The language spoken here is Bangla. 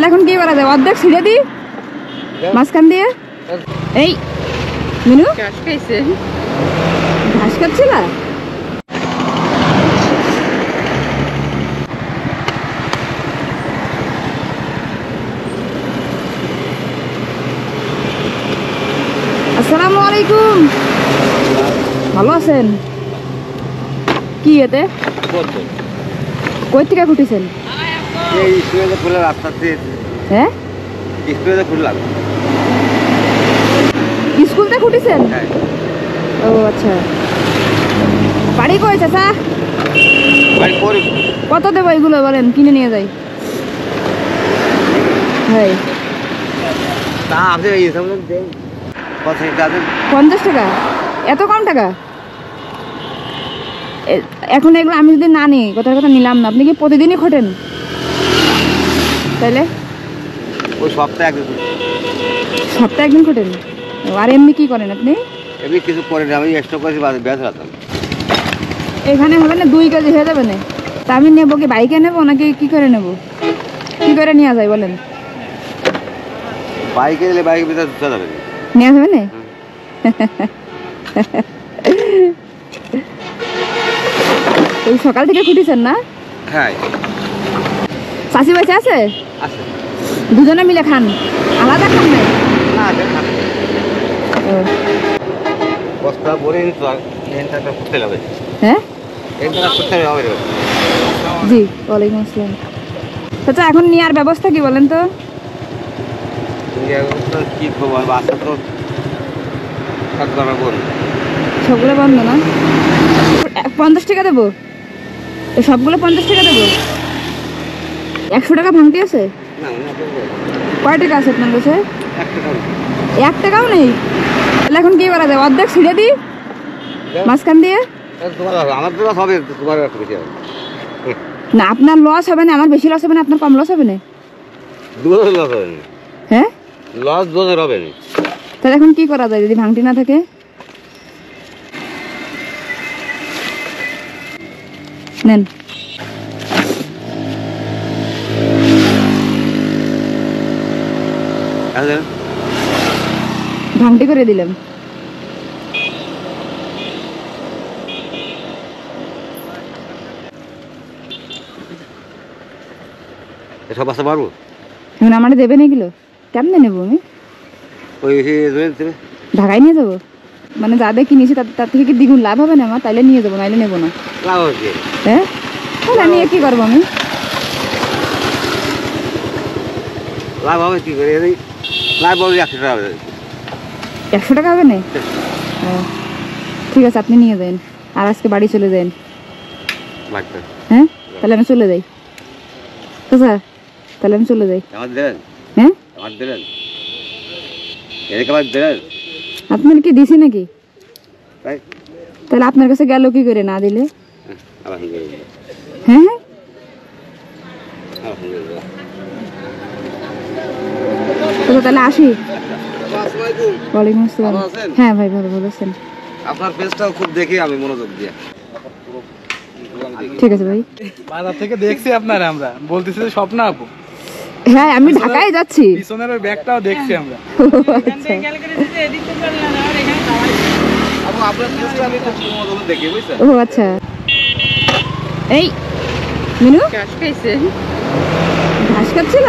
এখন কি করা যায়? অর্ধেক ছিঁড়ে দিই মাঝখান দিয়ে। এই মিনু ঘাস খাইছে, ঘাস খাচ্ছিল। আসসালামু আলাইকুম, ভালো আছেন? কি এতে কই থেকে খুঁটিছেন? হ্যাঁ স্কুল থেকে খুঁটিছেন? ও আচ্ছা, বাড়ি কই চাচা? কত দেবো এগুলো বলেন, কিনে নিয়ে যাই। হ্যাঁ 50 টাকা, এত কম টাকা? এখন এগুলো আমি যদি না নিই, কথার কথা নিলাম না, আপনি কি প্রতিদিনই খোটেন? তাইলে সপ্তাহে একদিন খোটেন? আর এমনি কি করেন আপনি? এমনি কিছু করেন, আমি এক্সট্রা করেছি বেচলাম। এখানে হবে না 2 কেজি হয়ে যাবে না? তা আমি নেবো কি বাইকে নেবো নাকি কি করে নেবো? কি করে নেওয়া যায় বলেন? বাইকে নিলে বাইকের ভিতরে ঢুকা যাবে, নেওয়া যাবে না? এই সকাল থেকে খুঁটিছেন না? হ্যাঁ। চাষি বাচ্চা আছে? দুজনে মিলে খান, আলাদা খান না? হ্যাঁ জি, ওয়ালাইকুম আসসালাম। আচ্ছা এখন নেওয়ার ব্যবস্থা কি বলেন তো? কি সবগুলো বন্ধ না? 50 টাকা দেবো? সবগুলো 50 টাকা দেবো? 100 টাকা ভাঙতি আছে? কয় টাকা আছে আপনার কাছে? 1 টাকাও নেই? তাহলে এখন কি করা যায়? অর্ধেক ছিঁড়ে দিই মাঝখান দিয়ে। না আপনার লস হবে না, আমার বেশি লস হবে না, আপনার কম লস হবে না? হ্যাঁ লস দুজনের হবে না। তাহলে এখন কি করা যায় যদি ভাঙতি না থাকে? নেন। ভাঙতি করে দিলাম। সব আসতে পারবো? এখন আমার দেবেন এগুলো? কেমনে নেবো আমি? ঢাকায় নিয়ে যাবো? মানে যা দিয়ে কিনেছি তার থেকে কি দ্বিগুণ লাভ হবে না আমার? তাইলে নিয়ে যাবো, নাইলে নেবো না। লাভ হচ্ছে? হ্যাঁ তাহলে নিয়ে কি করবো আমি? লাভ হবে কি করে? লাভ হবে 100 টাকা হবে। 100 টাকা হবে না? ঠিক আছে, আপনি নিয়ে যান আর আজকে বাড়ি চলে যান। হ্যাঁ তাহলে আমি চলে যাই। আচ্ছা তাহলে আমি চলে যাই। হ্যাঁ আপনার কি দিছি নাকি? তাহলে আপনার কাছে গেল কি করে না দিলে? হ্যাঁ তাহলে আসি। ওয়ালাইকুম আসসালাম। হ্যাঁ ভাই ভালো আছেন? আপনার পেজটাও খুব দেখি আমি মনোযোগ দিয়ে। ঠিক আছে ভাই। বাজার থেকে দেখছি আপনার, আমরা বলতেছি যে স্বপ্ন আপু। হ্যাঁ আমি ঢাকায় যাচ্ছি। পিছনের ওই ব্যাগটাও দেখছি আমরা। ও আচ্ছা। এই মিনু ঘাস খাচ্ছিল।